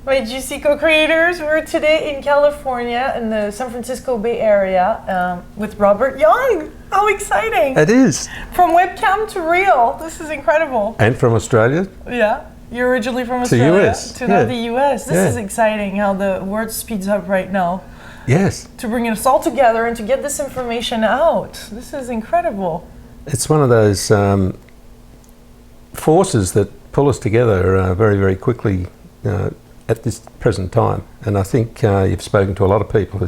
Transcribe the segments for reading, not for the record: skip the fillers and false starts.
My GC co-creators, we're today in California, in the San Francisco Bay Area, with Robert Young. How exciting! It is. From webcam to real. This is incredible. And from Australia. Yeah. You're originally from Australia. To US. To now the US. This is Yeah. exciting how the word speeds up right now. Yes. To bring us all together and to get this information out. This is incredible. It's one of those forces that pull us together very, very quickly at this present time. And I think you've spoken to a lot of people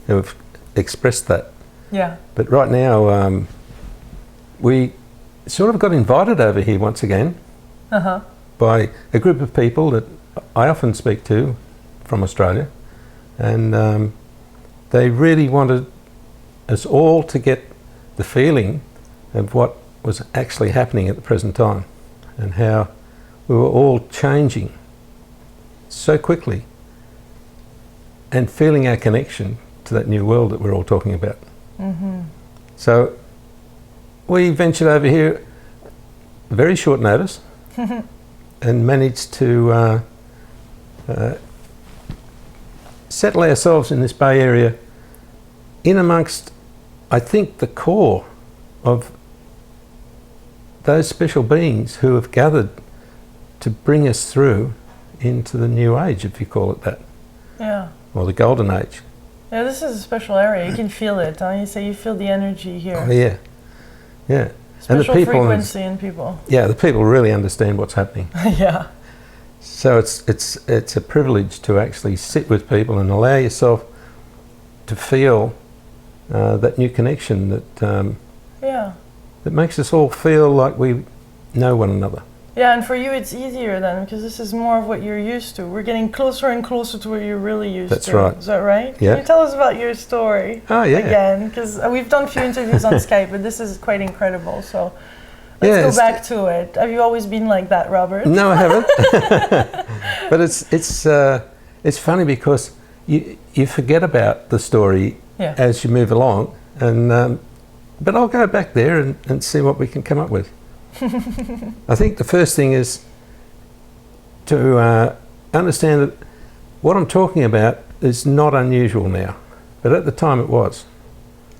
who have expressed that. Yeah. But right now, we sort of got invited over here once again by a group of people that I often speak to from Australia. And they really wanted us all to get the feeling of what was actually happening at the present time and how we were all changing so quickly and feeling our connection to that new world that we're all talking about. So we ventured over here very short notice and managed to settle ourselves in this Bay Area in amongst, I think, the core of those special beings who have gathered to bring us through into the new age, if you call it that. Yeah. Or the golden age. Yeah, this is a special area. You can feel it. Huh? You say you feel the energy here. Oh, yeah. Yeah. Special frequency in people. Yeah, the people really understand what's happening. Yeah. So it's a privilege to actually sit with people and allow yourself to feel that new connection that that makes us all feel like we know one another. Yeah, and for you it's easier then, because this is more of what you're used to. We're getting closer and closer to what you're really used to. That's right. Is that right? Yeah. Can you tell us about your story? Oh, yeah. Again, because we've done a few interviews on Skype, but this is quite incredible. So let's go back to it. Have you always been like that, Robert? No, I haven't. But it's funny because you forget about the story as you move along, and but I'll go back there and see what we can come up with. I think the first thing is to understand that what I'm talking about is not unusual now, but at the time it was.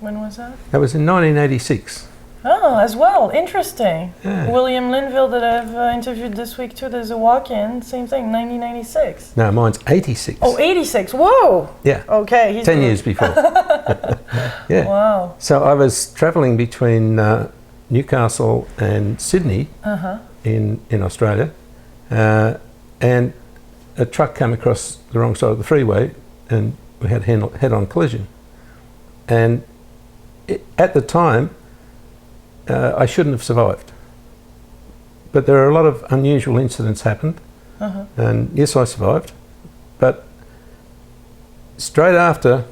When was that? That was in 1986. Oh, as well. Interesting. Yeah. William Linville that I've interviewed this week too, there's a walk-in, same thing, 1996. No, mine's 86. Oh, 86. Whoa! Yeah. Okay. He's 10 years before. Yeah. Wow. So I was travelling between Newcastle and Sydney in Australia, and a truck came across the wrong side of the freeway and we had head-on collision. And at the time, I shouldn't have survived. But there are a lot of unusual incidents happened, and yes, I survived. But straight after,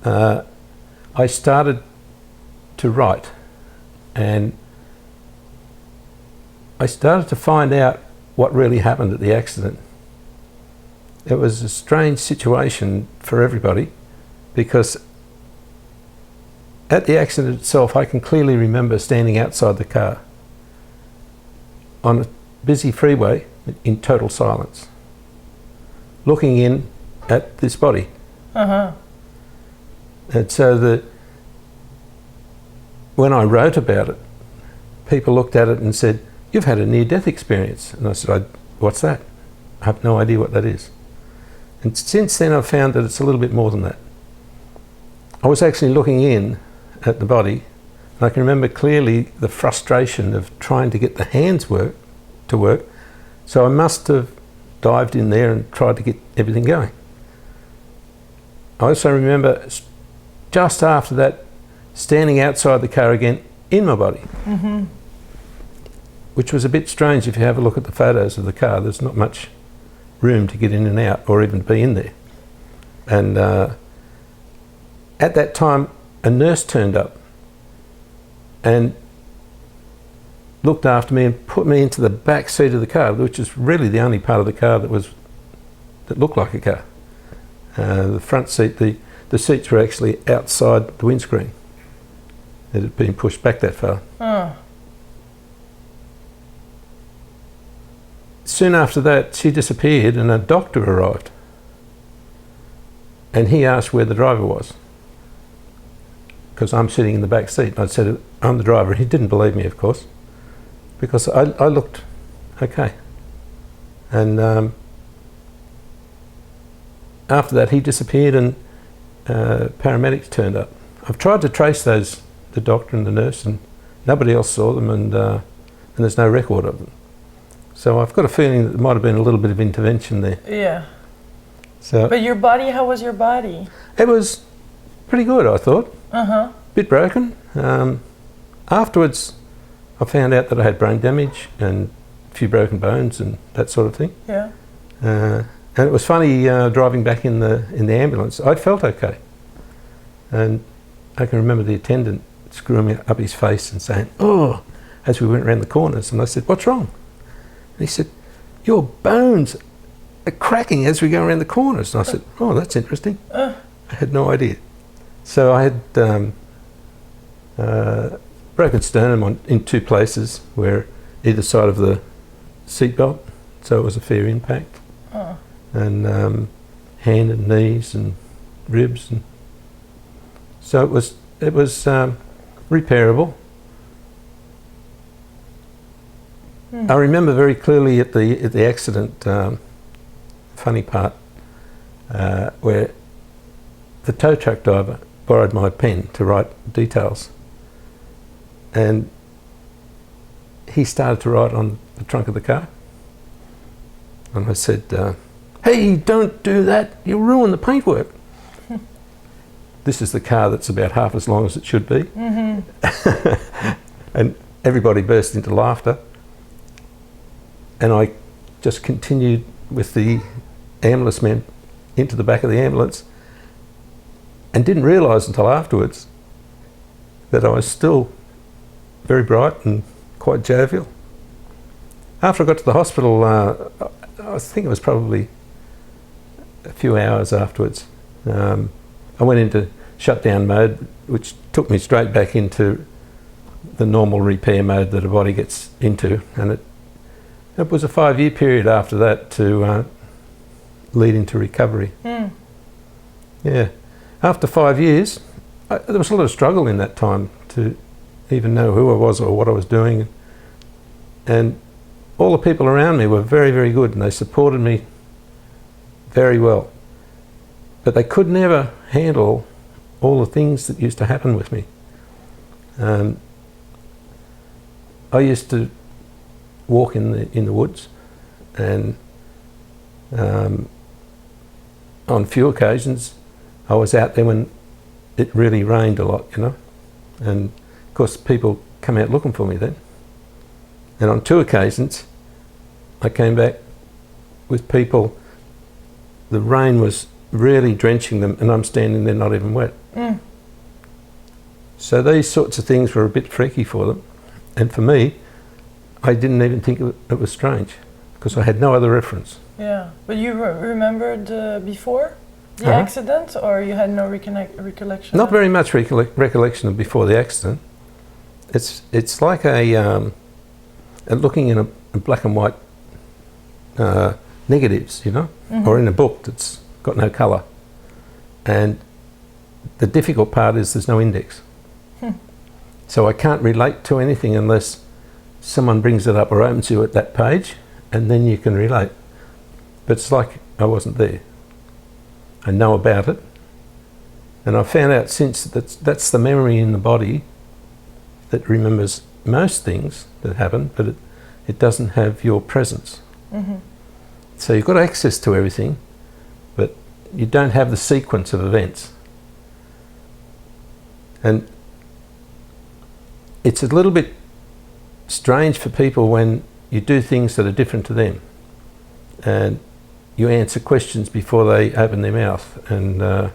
I started to write, and I started to find out what really happened at the accident. It was a strange situation for everybody, because at the accident itself, I can clearly remember standing outside the car on a busy freeway in total silence, looking in at this body. And so when I wrote about it, people looked at it and said, "You've had a near-death experience." And I said, "What's that? I have no idea what that is." And since then I've found that it's a little bit more than that. I was actually looking in at the body, and I can remember clearly the frustration of trying to get the hands to work. So I must have dived in there and tried to get everything going. I also remember just after that standing outside the car again in my body, which was a bit strange. If you have a look at the photos of the car, there's not much room to get in and out or even be in there. And at that time, a nurse turned up and looked after me and put me into the back seat of the car, which is really the only part of the car that looked like a car. The front seat, the seats were actually outside the windscreen. It had been pushed back that far. soon after that, she disappeared and a doctor arrived. And he asked where the driver was, because I'm sitting in the back seat. I said, I'm the driver. He didn't believe me, of course, because I looked okay. And after that, he disappeared and paramedics turned up. I've tried to trace the doctor and the nurse, and nobody else saw them, and there's no record of them. So I've got a feeling that there might have been a little bit of intervention there. Yeah. So, but your body, how was your body? It was pretty good, I thought. Bit broken. Afterwards, I found out that I had brain damage and a few broken bones and that sort of thing. Yeah. And it was funny driving back in the ambulance. I felt okay, and I can remember the attendant screwing up his face and saying, "Oh," as we went around the corners. And I said, "What's wrong?" And he said, "Your bones are cracking as we go around the corners." And I said, "Oh, that's interesting." I had no idea. So I had broken sternum in two places, where either side of the seatbelt, so it was a fair impact. And hand and knees and ribs, and so it was repairable. I remember very clearly at the accident, funny part, where the tow truck driver borrowed my pen to write details, and he started to write on the trunk of the car, and I said, "Hey, don't do that, you'll ruin the paintwork." This is the car that's about half as long as it should be. And everybody burst into laughter, and I just continued with the ambulance men into the back of the ambulance, and didn't realise until afterwards that I was still very bright and quite jovial. After I got to the hospital, I think it was probably a few hours afterwards, I went into shutdown mode, which took me straight back into the normal repair mode that a body gets into, and it was a 5-year period after that to lead into recovery. Yeah. After 5 years, there was a lot of struggle in that time to even know who I was or what I was doing, and all the people around me were very, very good, and they supported me very well. But they could never handle all the things that used to happen with me. I used to walk in the woods, and on a few occasions I was out there when it really rained a lot, you know, and of course people come out looking for me then. And on 2 occasions I came back with people, the rain was really drenching them, and I'm standing there not even wet. So these sorts of things were a bit freaky for them, and for me, I didn't even think it was strange, because I had no other reference. Yeah, but you remembered before the accident, or you had no recollection? Not very much recollection of before the accident. It's like looking in a black and white negatives, you know, or in a book that's got no colour. And the difficult part is there's no index. So I can't relate to anything unless someone brings it up or opens you at that page, and then you can relate. But it's like I wasn't there. I know about it, and I found out since that's the memory in the body that remembers most things that happen, but it doesn't have your presence. So you've got access to everything, but you don't have the sequence of events. And it's a little bit strange for people when you do things that are different to them, and you answer questions before they open their mouth, and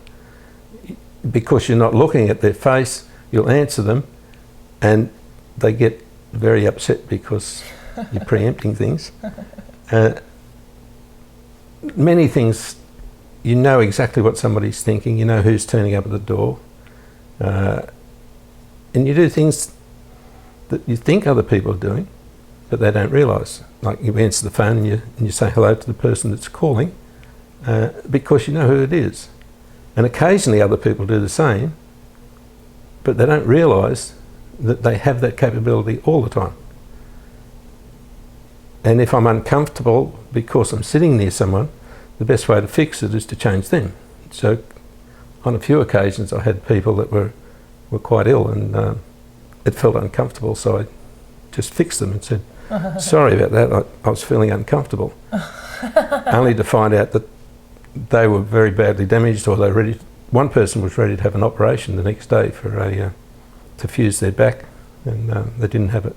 because you're not looking at their face, you'll answer them, and they get very upset because you're preempting things. Many things, you know exactly what somebody's thinking, you know who's turning up at the door, and you do things that you think other people are doing, but they don't realise. Like you answer the phone and you say hello to the person that's calling because you know who it is. And occasionally other people do the same, but they don't realise that they have that capability all the time. And if I'm uncomfortable because I'm sitting near someone, the best way to fix it is to change them. So on a few occasions I had people that were quite ill and it felt uncomfortable, so I just fixed them and said, sorry about that, I was feeling uncomfortable. Only to find out that they were very badly damaged, or one person was ready to have an operation the next day to fuse their back, and they didn't have it.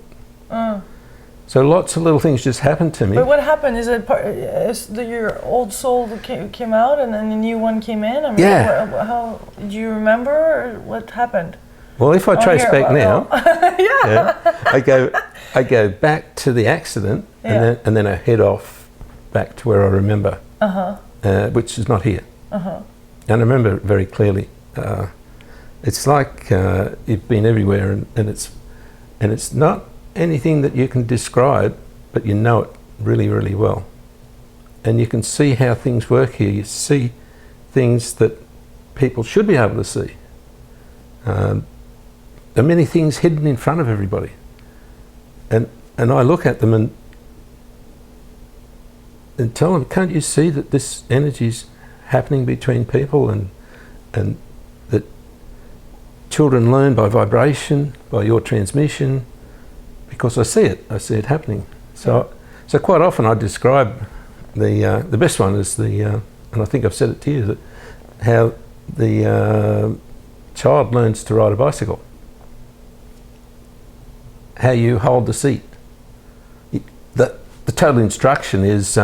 So lots of little things just happened to me. But what happened? Is it your old soul came out and then the new one came in? I mean, yeah. How do you remember, or what happened? Well, if I trace back now, yeah. I go back to the accident, and then I head off back to where I remember, which is not here. And I remember it very clearly. It's like you've been everywhere, and it's not anything that you can describe, but you know it really, really well. And you can see how things work here. You see things that people should be able to see. There are many things hidden in front of everybody. And I look at them and tell them, can't you see that this energy's happening between people, and that children learn by vibration, by your transmission, because I see it happening. So quite often I describe the best one is and I think I've said it to you, that how the child learns to ride a bicycle. How you hold the seat. The total instruction is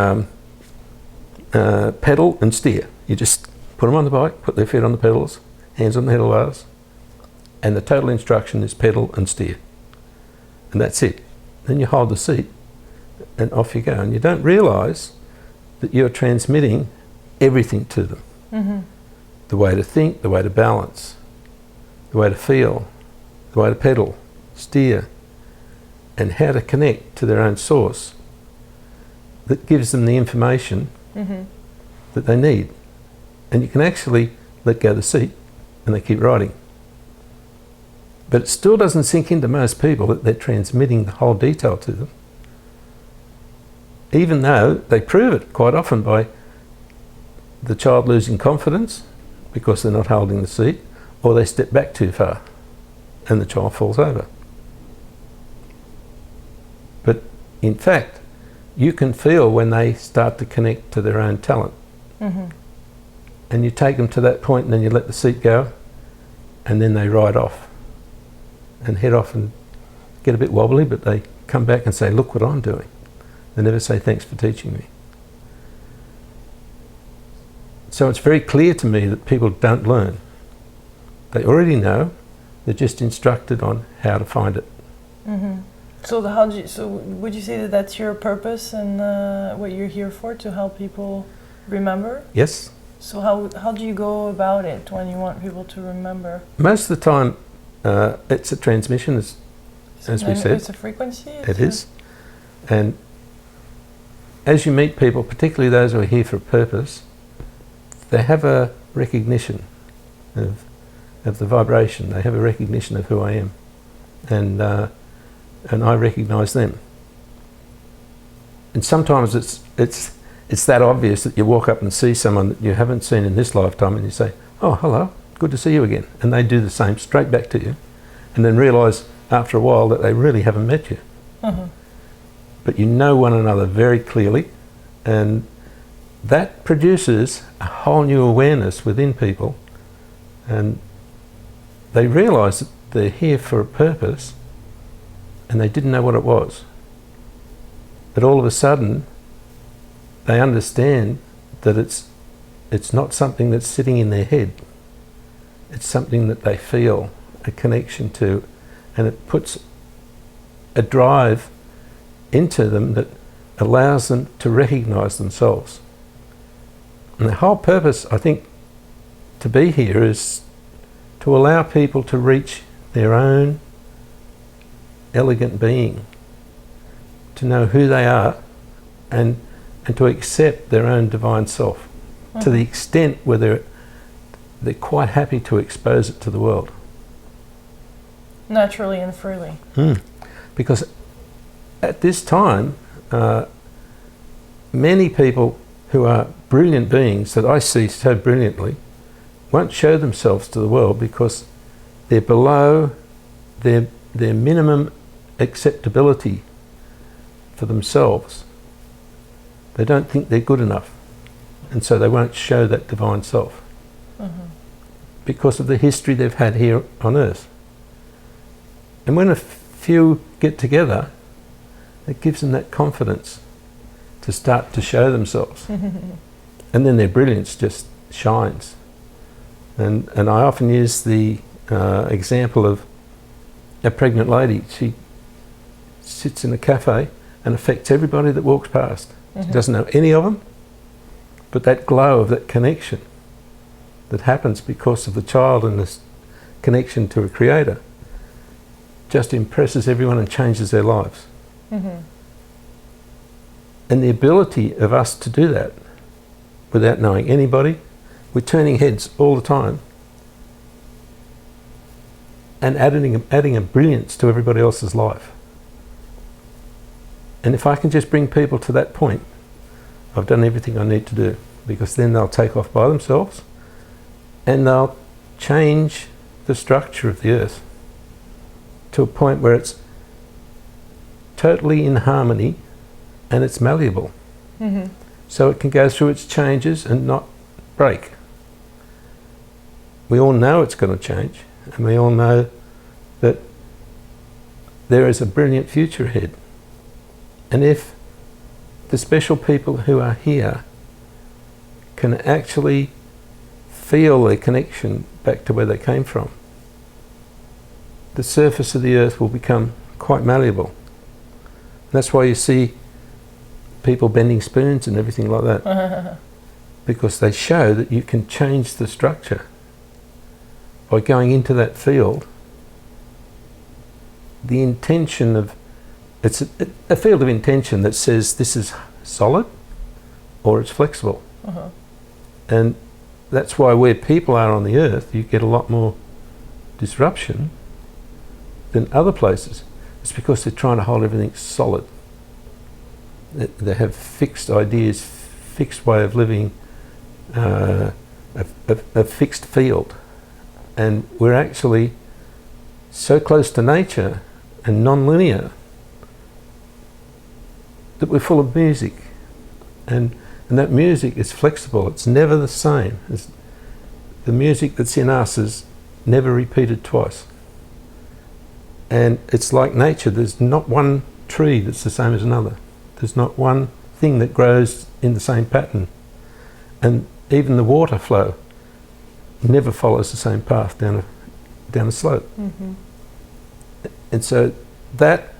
pedal and steer. You just put them on the bike, put their feet on the pedals, hands on the handlebars, and the total instruction is pedal and steer. And that's it. Then you hold the seat and off you go. And you don't realise that you're transmitting everything to them. Mm-hmm. The way to think, the way to balance, the way to feel, the way to pedal, steer, and how to connect to their own source that gives them the information that they need. And you can actually let go of the seat and they keep riding. But it still doesn't sink into most people that they're transmitting the whole detail to them, even though they prove it quite often by the child losing confidence because they're not holding the seat, or they step back too far and the child falls over. But in fact, you can feel when they start to connect to their own talent. And you take them to that point and then you let the seat go, and then they ride off and head off and get a bit wobbly, but they come back and say, look what I'm doing. They never say thanks for teaching me. So it's very clear to me that people don't learn. They already know, they're just instructed on how to find it. So would you say that that's your purpose and what you're here for, to help people remember? Yes. So how do you go about it when you want people to remember? Most of the time, it's a transmission, as we said. It's a frequency? It is. And as you meet people, particularly those who are here for a purpose, they have a recognition of the vibration. They have a recognition of who I am. And I recognise them. And sometimes it's that obvious that you walk up and see someone that you haven't seen in this lifetime and you say, oh, hello, good to see you again. And they do the same straight back to you, and then realise after a while that they really haven't met you. But you know one another very clearly, and that produces a whole new awareness within people, and they realise that they're here for a purpose and they didn't know what it was. But all of a sudden they understand that it's not something that's sitting in their head. It's something that they feel a connection to, and it puts a drive into them that allows them to recognise themselves. And the whole purpose, I think, to be here is to allow people to reach their own elegant being, to know who they are and to accept their own divine self to the extent where they're quite happy to expose it to the world. Naturally and freely. Because at this time, many people who are brilliant beings that I see so brilliantly won't show themselves to the world because they're below their minimum acceptability for themselves. They don't think they're good enough, and so they won't show that divine self because of the history they've had here on earth. And when a few get together, it gives them that confidence to start to show themselves. And then their brilliance just shines. And I often use the example of a pregnant lady. She sits in a cafe and affects everybody that walks past. She doesn't know any of them, but that glow of that connection that happens because of the child and this connection to a creator just impresses everyone and changes their lives. And the ability of us to do that without knowing anybody, we're turning heads all the time and adding a brilliance to everybody else's life. And if I can just bring people to that point, I've done everything I need to do, because then they'll take off by themselves and they'll change the structure of the earth to a point where it's totally in harmony and it's malleable. So it can go through its changes and not break. We all know it's going to change, and we all know that there is a brilliant future ahead. And if the special people who are here can actually feel their connection back to where they came from, the surface of the earth will become quite malleable. That's why you see people bending spoons and everything like that, because they show that you can change the structure by going into that field. The intention of it's a field of intention that says this is solid or it's flexible. And that's why where people are on the earth, you get a lot more disruption than other places. It's because they're trying to hold everything solid. They have fixed ideas, fixed way of living, a fixed field. And we're actually so close to nature and non-linear that we're full of music. And that music is flexible. It's never the same. The music that's in us is never repeated twice. And it's like nature. There's not one tree that's the same as another. There's not one thing that grows in the same pattern. And even the water flow never follows the same path down a slope. And so that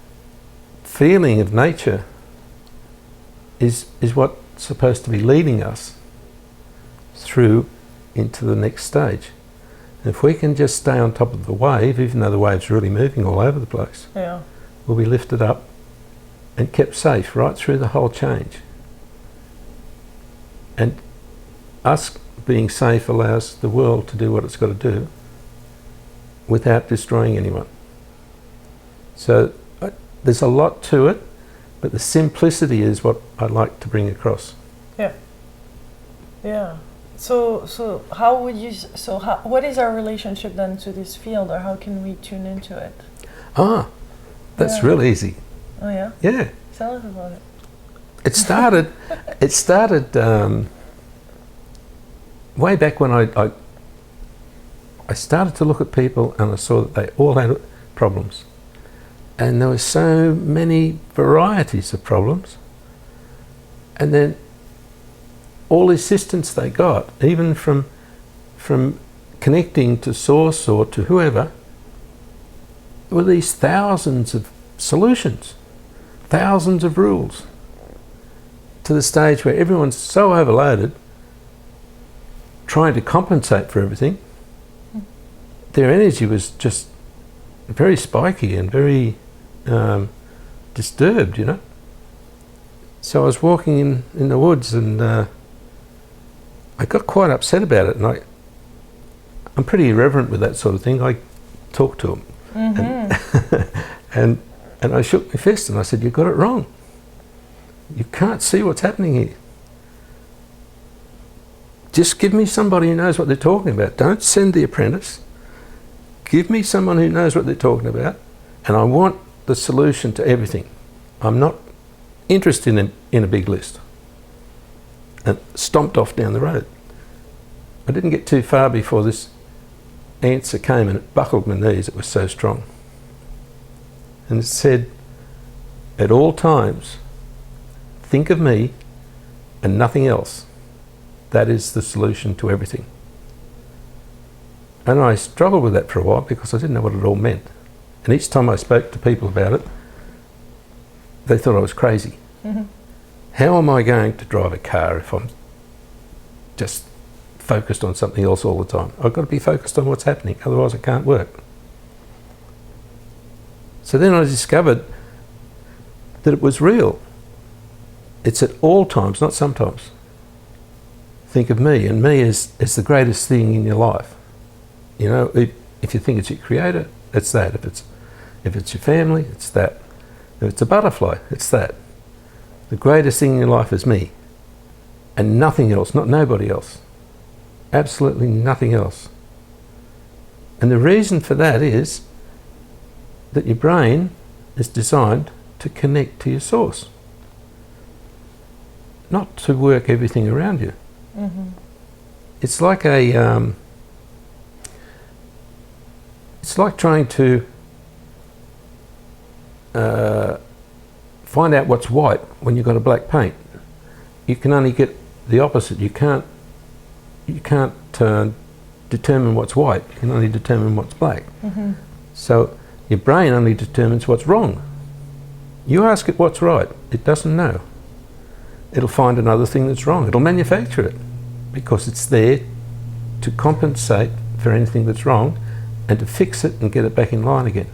feeling of nature is what's supposed to be leading us through into the next stage. And if we can just stay on top of the wave, even though the wave's really moving all over the place, we'll be lifted up and kept safe right through the whole change. And us being safe allows the world to do what it's got to do without destroying anyone. So there's a lot to it, but the simplicity is what I'd like to bring across. So how would you? What is our relationship then to this field, or how can we tune into it? That's real easy. Oh yeah. Yeah. Tell us about it. It started way back when I started to look at people and I saw that they all had problems. And there were so many varieties of problems. And then all the assistance they got, even from connecting to source or to whoever, were these thousands of solutions, thousands of rules, to the stage where everyone's so overloaded, trying to compensate for everything, their energy was just very spiky and very disturbed, you know. So I was walking in the woods, and I got quite upset about it, and I'm pretty irreverent with that sort of thing. I talk to him, and I shook my fist and I said, "You got it wrong. You can't see what's happening here. Just give me somebody who knows what they're talking about. Don't send the apprentice. Give me someone who knows what they're talking about, and I want the solution to everything. I'm not interested in a big list." And stomped off down the road. I didn't get too far before this answer came, and it buckled my knees. It was so strong. And it said, "At all times, think of me and nothing else. That is the solution to everything." And I struggled with that for a while because I didn't know what it all meant. And each time I spoke to people about it, they thought I was crazy. How am I going to drive a car if I'm just focused on something else all the time? I've got to be focused on what's happening, otherwise it can't work. So then I discovered that it was real. It's at all times, not sometimes. Think of me, and me is the greatest thing in your life. You know, if you think it's your creator, it's that. If it's your family, it's that. If it's a butterfly, it's that. The greatest thing in your life is me, and nothing else, not nobody else. Absolutely nothing else. And the reason for that is that your brain is designed to connect to your source, not to work everything around you. It's like it's like trying to find out what's white when you've got a black paint. You can only get the opposite. You can't determine what's white. You can only determine what's black. So your brain only determines what's wrong. You ask it what's right, it doesn't know. It'll find another thing that's wrong. It'll manufacture it because it's there to compensate for anything that's wrong and to fix it and get it back in line again.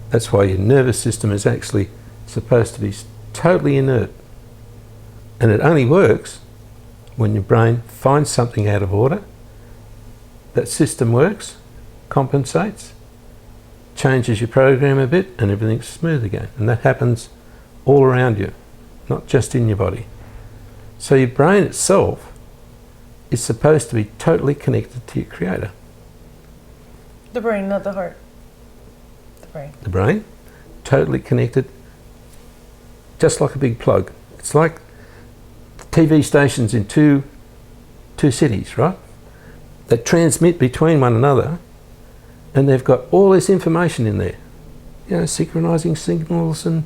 That's why your nervous system is actually supposed to be totally inert. And it only works when your brain finds something out of order. That system works, compensates, changes your program a bit, and everything's smooth again. And that happens all around you, not just in your body. So your brain itself is supposed to be totally connected to your creator. The brain, not the heart. The brain. The brain, totally connected, just like a big plug. It's like TV stations in two cities, right? They transmit between one another, and they've got all this information in there. You know, synchronizing signals and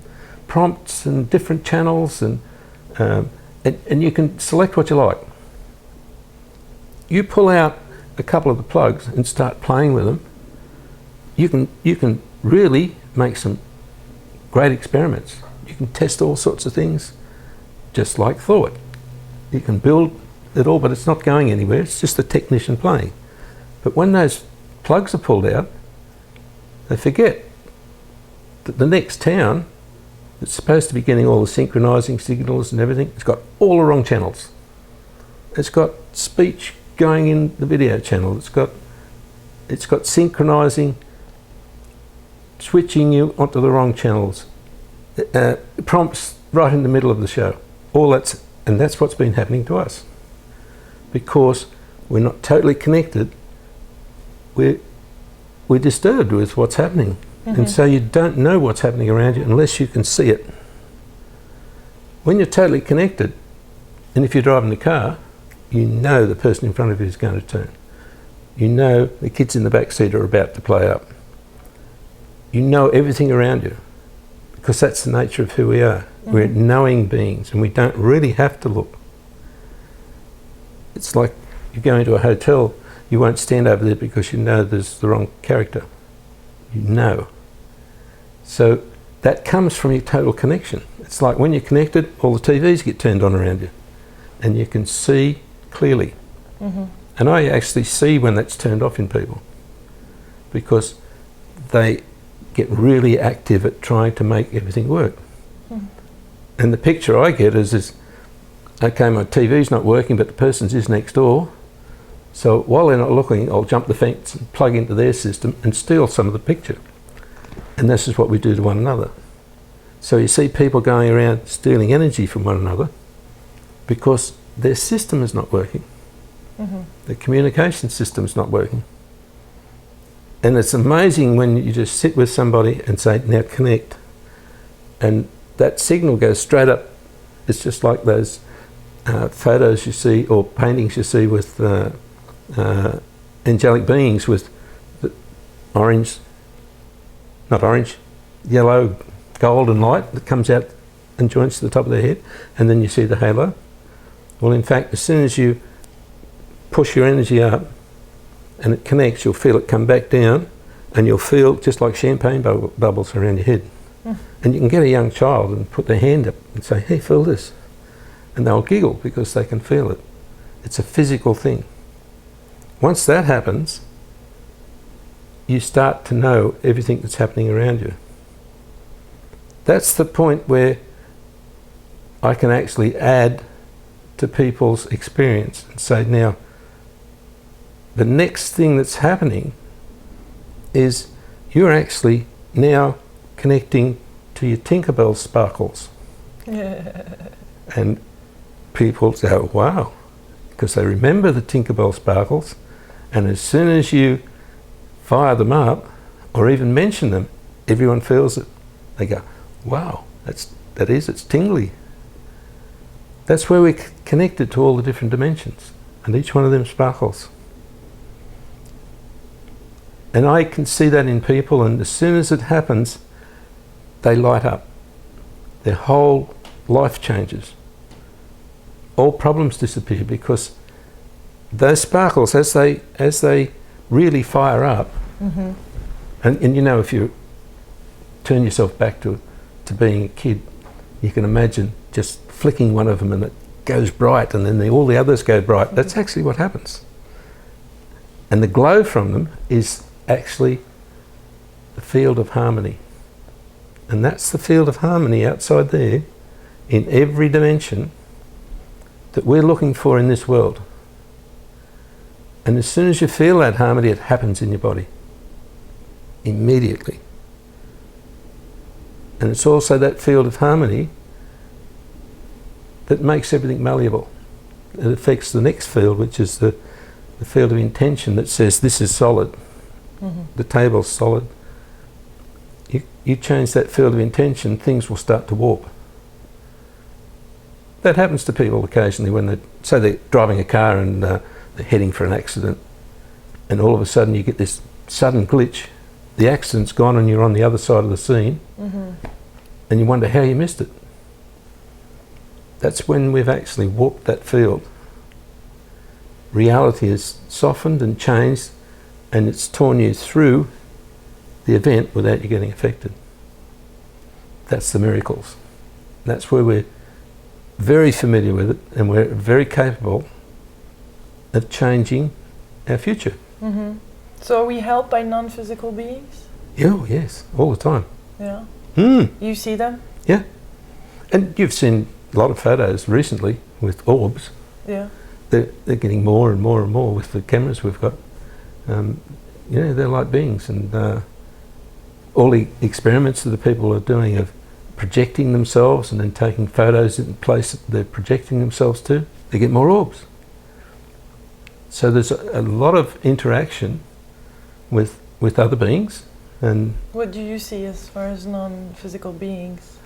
prompts and different channels, and you can select what you like. You pull out a couple of the plugs and start playing with them. You can really make some great experiments. You can test all sorts of things, just like thought. You can build it all, but it's not going anywhere. It's just the technician playing. But when those plugs are pulled out, they forget that the next town that's supposed to be getting all the synchronizing signals and everything, it's got all the wrong channels. It's got speech going in the video channel. It's got synchronizing, switching you onto the wrong channels. Prompts right in the middle of the show. And that's what's been happening to us. Because we're not totally connected, we're disturbed with what's happening. And so you don't know what's happening around you unless you can see it. When you're totally connected, and if you're driving a car, you know the person in front of you is going to turn. You know the kids in the back seat are about to play up. You know everything around you, because that's the nature of who we are. We're knowing beings, and we don't really have to look. It's like you go into a hotel, you won't stand over there because you know there's the wrong character. You know. So that comes from your total connection. It's like when you're connected, all the TVs get turned on around you, and you can see clearly. And I actually see when that's turned off in people, because they get really active at trying to make everything work. And the picture I get is okay, my TV's not working, but the person's is next door. So while they're not looking, I'll jump the fence and plug into their system and steal some of the picture. And this is what we do to one another. So you see people going around stealing energy from one another because their system is not working. The communication system is not working. And it's amazing when you just sit with somebody and say, now connect. And that signal goes straight up. It's just like those photos you see or paintings you see with angelic beings with the yellow, golden light that comes out and joins to the top of their head, and then you see the halo. Well, in fact, as soon as you push your energy up and it connects, you'll feel it come back down, and you'll feel just like champagne bubbles around your head. And you can get a young child and put their hand up and say, hey, feel this. And they'll giggle because they can feel it. It's a physical thing. Once that happens, you start to know everything that's happening around you. That's the point where I can actually add to people's experience and say, now, the next thing that's happening is you're actually now connecting to your Tinkerbell sparkles. And people say, oh, wow, because they remember the Tinkerbell sparkles, and as soon as you fire them up or even mention them, everyone feels it. They go, wow, it's tingly. That's where we're connected to all the different dimensions, and each one of them sparkles. And I can see that in people, and as soon as it happens, they light up. Their whole life changes. All problems disappear because those sparkles, as they really fire up, and you know, if you turn yourself back to being a kid, you can imagine just flicking one of them and it goes bright, and then all the others go bright. That's actually what happens. And the glow from them is actually the field of harmony. And that's the field of harmony outside there in every dimension that we're looking for in this world. And as soon as you feel that harmony, it happens in your body immediately. And it's also that field of harmony that makes everything malleable. It affects the next field, which is the field of intention that says this is solid. The table's solid. You change that field of intention, things will start to warp. That happens to people occasionally when they're driving a car and they're heading for an accident, and all of a sudden you get this sudden glitch. The accident's gone and you're on the other side of the scene, and you wonder how you missed it. That's when we've actually warped that field. Reality has softened and changed, and it's torn you through the event without you getting affected. That's the miracles. That's where we're very familiar with it, and we're very capable of changing our future. So are we helped by non-physical beings? Oh, yes, all the time. Yeah. Mm. You see them? Yeah. And you've seen a lot of photos recently with orbs. Yeah. They're getting more and more and more with the cameras we've got. They're light beings, and all the experiments that the people are doing of projecting themselves and then taking photos in place that they're projecting themselves to, they get more orbs. So there's a lot of interaction with other beings. And what do you see as far as non-physical beings?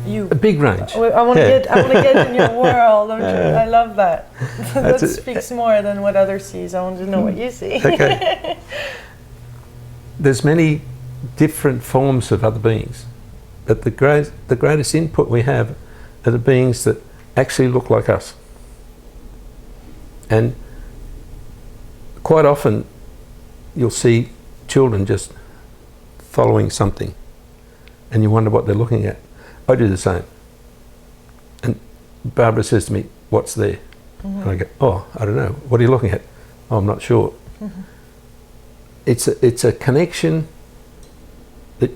You. A big range. I want to get in your world. I love that. That speaks more than what others see. I want to know what you see. Okay. There's many different forms of other beings, but the greatest input we have are the beings that actually look like us. And quite often you'll see children just following something, and you wonder what they're looking at. I do the same. And Barbara says to me, what's there? And I go, oh, I don't know. What are you looking at? Oh, I'm not sure. It's a connection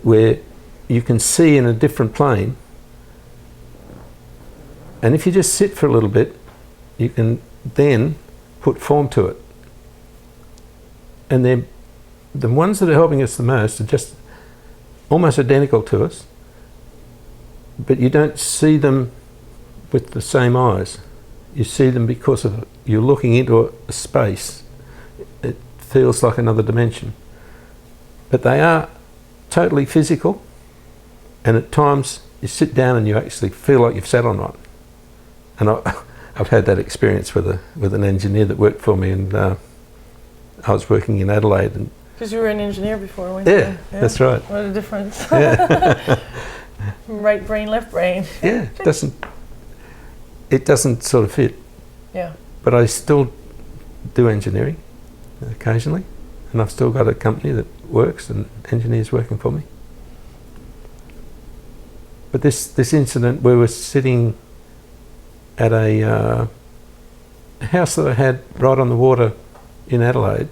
where you can see in a different plane And if you just sit for a little bit, you can then put form to it. And then the ones that are helping us the most are just almost identical to us, but you don't see them with the same eyes. You see them because of you're looking into a space. It feels like another dimension. But they are totally physical, and at times you sit down and you actually feel like you've sat on one. And I've had that experience with an engineer that worked for me, and I was working in Adelaide. And because you were an engineer before, weren't yeah, you? Yeah, that's right. What a difference. Yeah. Right brain, left brain. Yeah, it doesn't sort of fit. Yeah. But I still do engineering occasionally, and I've still got a company that works and engineers working for me. But this incident, we were sitting at a house that I had right on the water in Adelaide,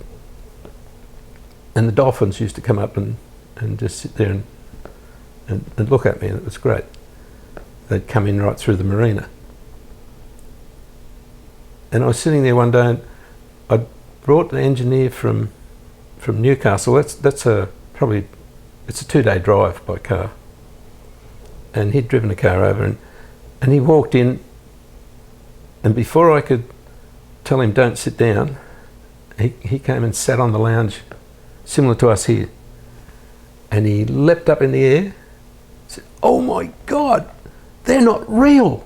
and the dolphins used to come up and just sit there and look at me, and it was great. They'd come in right through the marina. And I was sitting there one day, and I brought the engineer from Newcastle. It's a 2-day drive by car. And he'd driven a car over, and he walked in, and before I could tell him don't sit down, he came and sat on the lounge, similar to us here. And he leapt up in the air, said, "Oh my God, they're not real."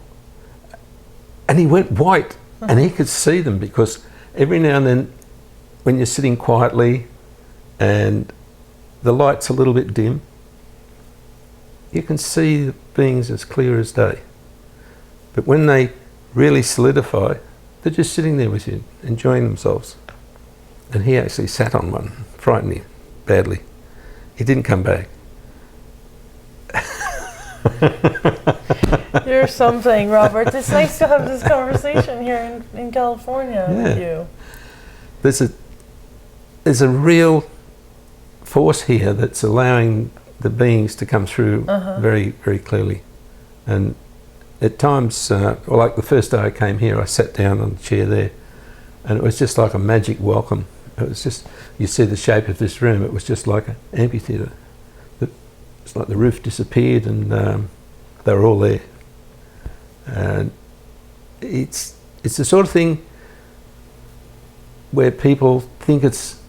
And he went white. And he could see them, because every now and then when you're sitting quietly and the light's a little bit dim, you can see the beings as clear as day. But when they really solidify, they're just sitting there with you, enjoying themselves. And he actually sat on one, frightened him badly. He didn't come back. You're something, Robert. It's nice to have this conversation here in California with you. There's a real force here that's allowing the beings to come through very, very clearly. And at times, like the first day I came here, I sat down on the chair there, and it was just like a magic welcome. It was just, you see the shape of this room, it was just like an amphitheatre. It's like the roof disappeared, and they were all there. And it's the sort of thing where people think it's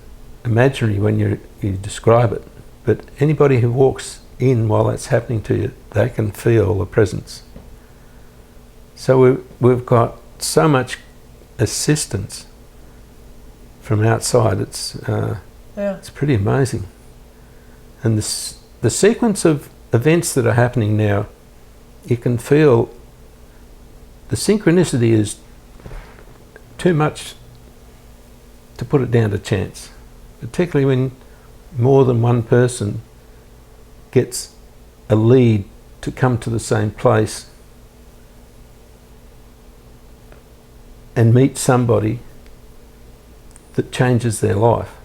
imaginary when you describe it, but anybody who walks in while that's happening to you, they can feel the presence. So we've got so much assistance from outside. It's pretty amazing. And the sequence of events that are happening now, you can feel the synchronicity is too much to put it down to chance, particularly when more than one person gets a lead to come to the same place and meet somebody that changes their life.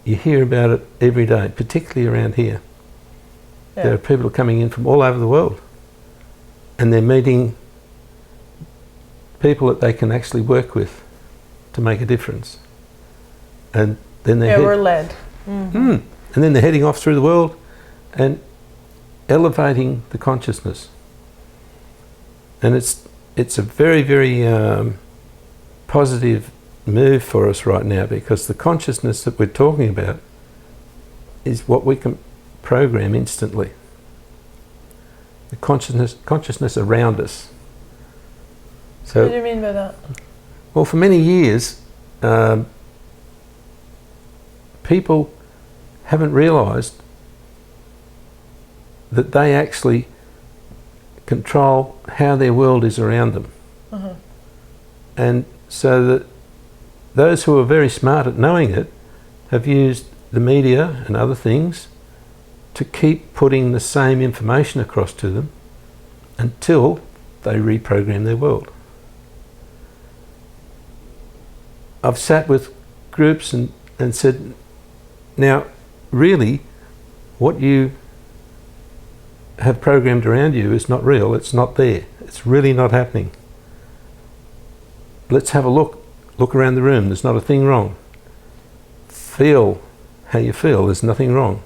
You hear about it every day, particularly around here. Yeah. There are people coming in from all over the world, and they're meeting people that they can actually work with to make a difference. And then we're led. And then they're heading off through the world and elevating the consciousness. And it's a very, very positive move for us right now, because the consciousness that we're talking about is what we can program instantly. The consciousness around us. So, what do you mean by that? Well, for many years, people haven't realised that they actually control how their world is around them. And so that those who are very smart at knowing it have used the media and other things to keep putting the same information across to them until they reprogram their world. I've sat with groups and said, now, really, what you have programmed around you is not real, it's not there. It's really not happening. Let's have a look. Look around the room. There's not a thing wrong. Feel how you feel. There's nothing wrong.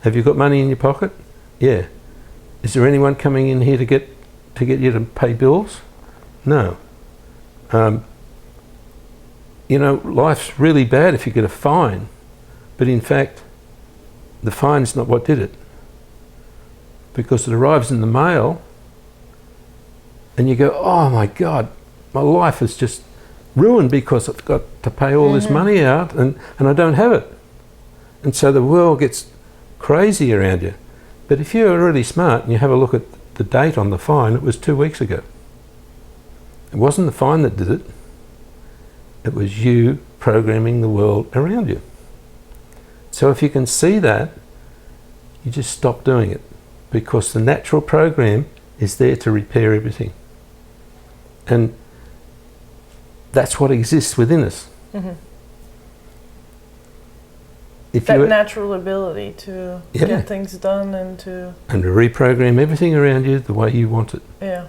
Have you got money in your pocket? Yeah. Is there anyone coming in here to get you to pay bills? No. You know, life's really bad if you get a fine, but in fact, the fine's not what did it. Because it arrives in the mail, and you go, oh my God, my life is just ruined because I've got to pay all this money out, and I don't have it. And so the world gets crazy around you. But if you're really smart and you have a look at the date on the fine, it was 2 weeks ago. It wasn't the fine that did it. It was you programming the world around you. So if you can see that, you just stop doing it, because the natural program is there to repair everything. And that's what exists within us. If that you natural ability to get things done and to reprogram everything around you the way you want it. Yeah.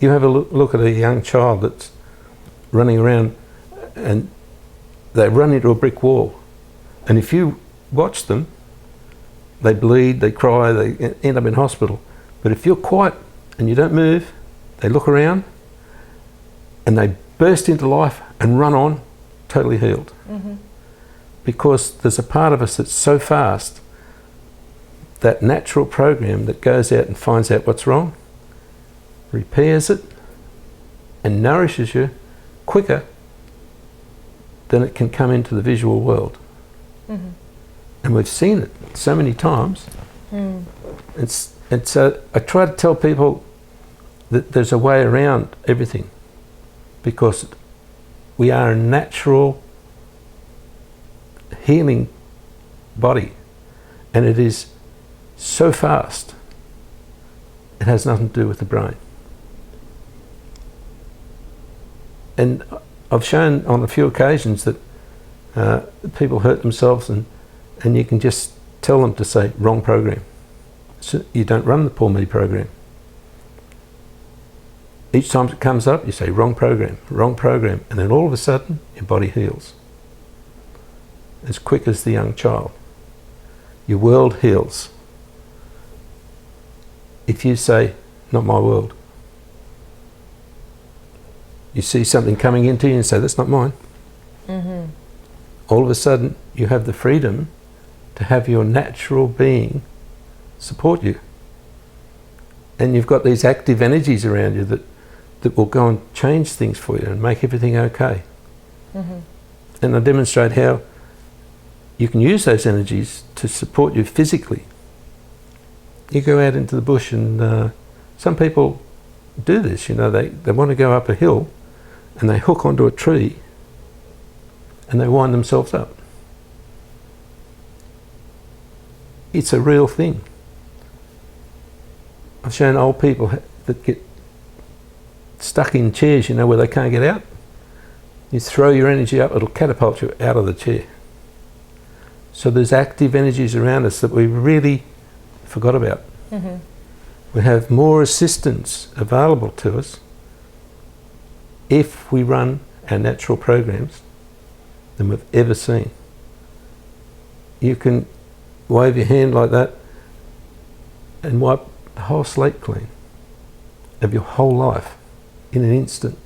You have a look at a young child that's running around and they run into a brick wall. And if you watch them, they bleed, they cry, they end up in hospital. But if you're quiet and you don't move, they look around and they burst into life and run on, totally healed. Because there's a part of us that's so fast, that natural program that goes out and finds out what's wrong, repairs it, and nourishes you quicker than it can come into the visual world. And we've seen it so many times. And so I try to tell people that there's a way around everything, because we are a natural healing body, and it is so fast, it has nothing to do with the brain. And I've shown on a few occasions that people hurt themselves, and you can just tell them to say wrong program. So you don't run the Paul Mee program. Each time it comes up, you say wrong program, and then all of a sudden your body heals as quick as the young child. Your world heals. If you say, not my world. You see something coming into you and say, that's not mine. All of a sudden you have the freedom to have your natural being support you. And you've got these active energies around you that will go and change things for you and make everything okay. And I demonstrate how you can use those energies to support you physically. You go out into the bush, and some people do this, you know, they want to go up a hill and they hook onto a tree and they wind themselves up. It's a real thing. I've shown old people that get stuck in chairs, you know, where they can't get out. You throw your energy up, it'll catapult you out of the chair. So there's active energies around us that we really forgot about. We have more assistance available to us if we run our natural programs than we've ever seen. You can wave your hand like that and wipe the whole slate clean of your whole life in an instant.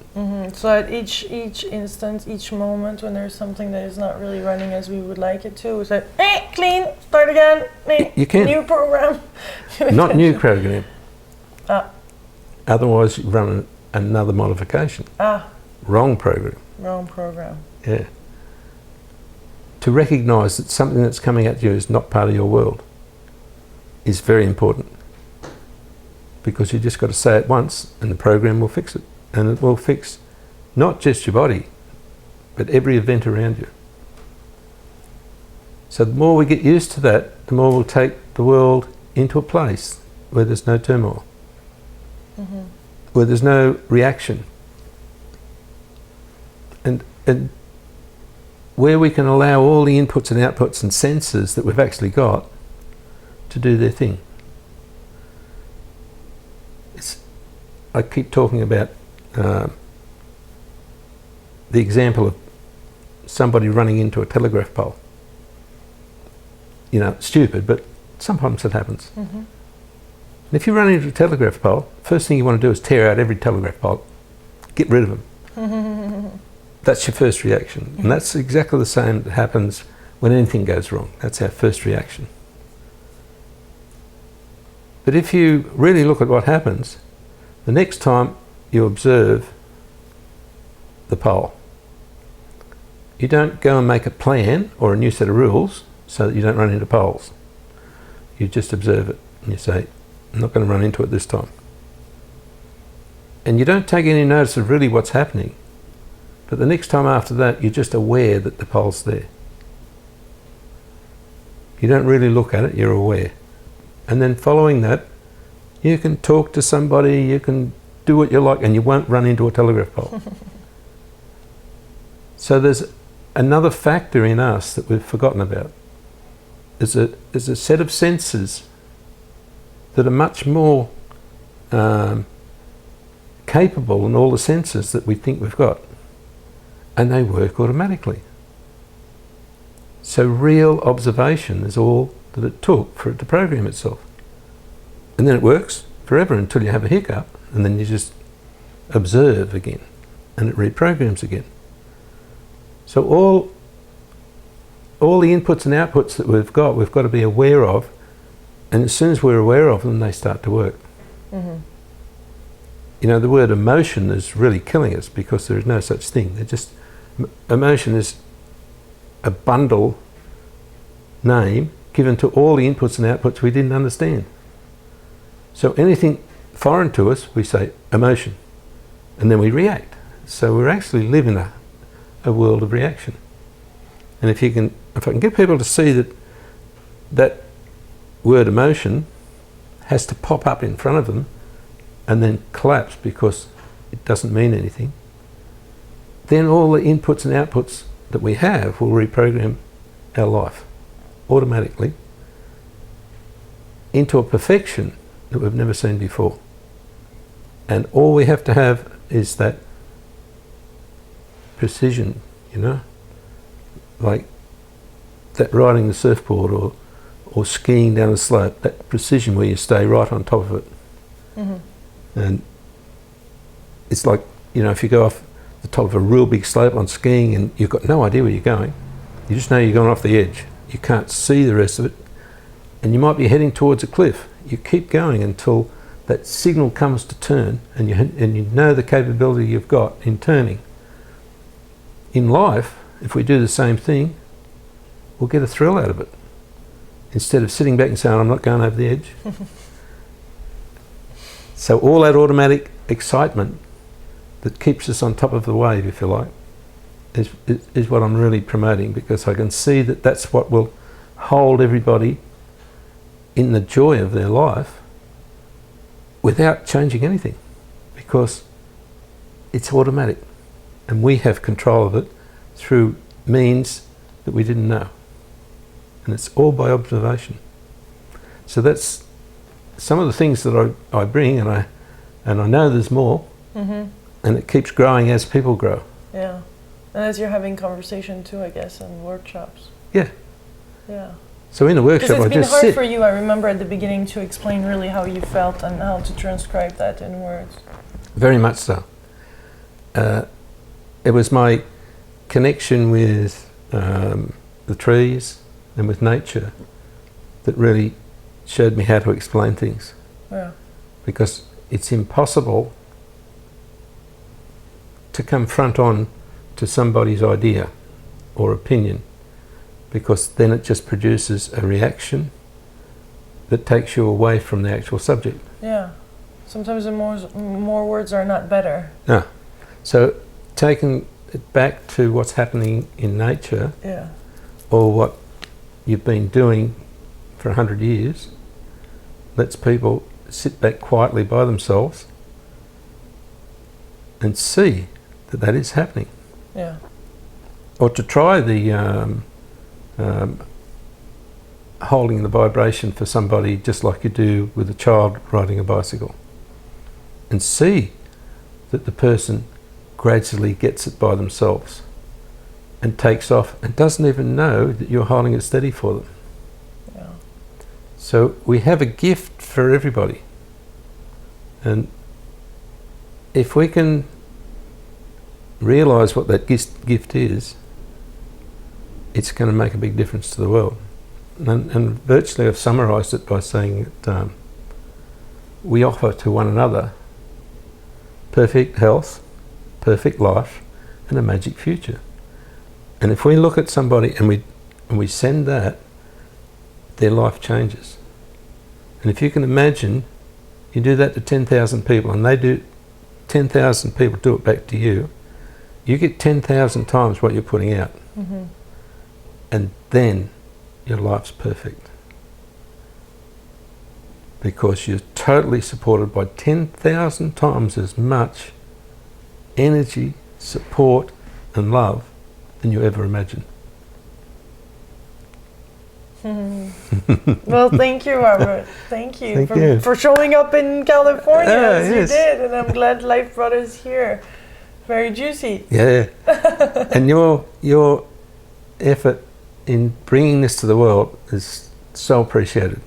So at each instance, each moment when there's something that is not really running as we would like it to, we say, clean, start again, you can. New program. Not new program. Otherwise you run another modification. Wrong program. Wrong program. Yeah. To recognise that something that's coming at you is not part of your world is very important, because you just got to say it once and the program will fix it. And it will fix not just your body, but every event around you. So the more we get used to that, the more we'll take the world into a place where there's no turmoil, where there's no reaction, and where we can allow all the inputs and outputs and senses that we've actually got to do their thing. I keep talking about the example of somebody running into a telegraph pole. You know, stupid, but sometimes it happens. Mm-hmm. And if you run into a telegraph pole, first thing you want to do is tear out every telegraph pole, get rid of them. That's your first reaction. And that's exactly the same that happens when anything goes wrong. That's our first reaction. But if you really look at what happens, the next time you observe the pole, you don't go and make a plan or a new set of rules so that you don't run into poles. You just observe it and you say, I'm not going to run into it this time. And you don't take any notice of really what's happening, but the next time after that you're just aware that the pole's there. You don't really look at it, you're aware. And then following that, you can talk to somebody, you can do what you like, and you won't run into a telegraph pole. So there's another factor in us that we've forgotten about. There's a set of senses that are much more capable than all the senses that we think we've got. And they work automatically. So real observation is all that it took for it to program itself. And then it works forever until you have a hiccup, and then you just observe again, and it reprograms again. So all the inputs and outputs that we've got to be aware of, and as soon as we're aware of them, they start to work. Mm-hmm. You know, the word emotion is really killing us because there is no such thing. Emotion is a bundle name given to all the inputs and outputs we didn't understand. So anything foreign to us, we say emotion, and then we react. So we're actually living a world of reaction. And if I can get people to see that word emotion has to pop up in front of them and then collapse because it doesn't mean anything, then all the inputs and outputs that we have will reprogram our life automatically into a perfection that we've never seen before. And all we have to have is that precision, you know, like that riding the surfboard or skiing down a slope, that precision where you stay right on top of it. Mm-hmm. And it's like, you know, if you go off the top of a real big slope on skiing and you've got no idea where you're going, you just know you're going off the edge. You can't see the rest of it, and you might be heading towards a cliff. You keep going until that signal comes to turn, and you know the capability you've got in turning. In life, if we do the same thing, we'll get a thrill out of it. Instead of sitting back and saying, I'm not going over the edge. So all that automatic excitement that keeps us on top of the wave, if you like, is what I'm really promoting, because I can see that that's what will hold everybody in the joy of their life without changing anything, because it's automatic and we have control of it through means that we didn't know, and it's all by observation. So that's some of the things that I bring, and I know there's more. Mm-hmm. And it keeps growing as people grow. Yeah. And as you're having conversation too, I guess, and workshops. Yeah. Yeah. So in the workshop, I just sit. It's been hard for you, I remember at the beginning, to explain really how you felt and how to transcribe that in words. Very much so. It was my connection with the trees and with nature that really showed me how to explain things. Yeah. Because it's impossible to come front on to somebody's idea or opinion, because then it just produces a reaction that takes you away from the actual subject. Yeah. Sometimes the more words are not better. No. So taking it back to what's happening in nature, yeah, or what you've been doing for 100 years, lets people sit back quietly by themselves and see that is happening. Yeah. Or to try the holding the vibration for somebody, just like you do with a child riding a bicycle. and see that the person gradually gets it by themselves and takes off and doesn't even know that you're holding it steady for them. Yeah. So we have a gift for everybody. And if we can realise what that gift is, it's going to make a big difference to the world. And virtually I've summarised it by saying that we offer to one another perfect health, perfect life, and a magic future. And if we look at somebody and we send that, their life changes. And if you can imagine, you do that to 10,000 people and they do 10,000 people do it back to you, you get 10,000 times what you're putting out. Mm-hmm. And then your life's perfect. Because you're totally supported by 10,000 times as much energy, support, and love than you ever imagined. Well, thank you, Robert. Thank you, Thank you. for showing up in California as Yes. you did, and I'm glad Life brought us here. Very juicy. Yeah. And your effort in bringing this to the world is so appreciated.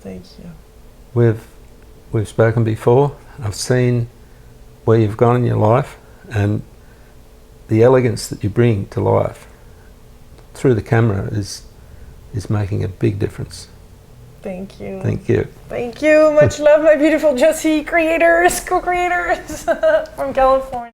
Thank you. We've spoken before. I've seen where you've gone in your life and the elegance that you bring to life through the camera is making a big difference. Thank you. Thank you. Thank you. Much love, my beautiful Jessie creators, co-creators from California.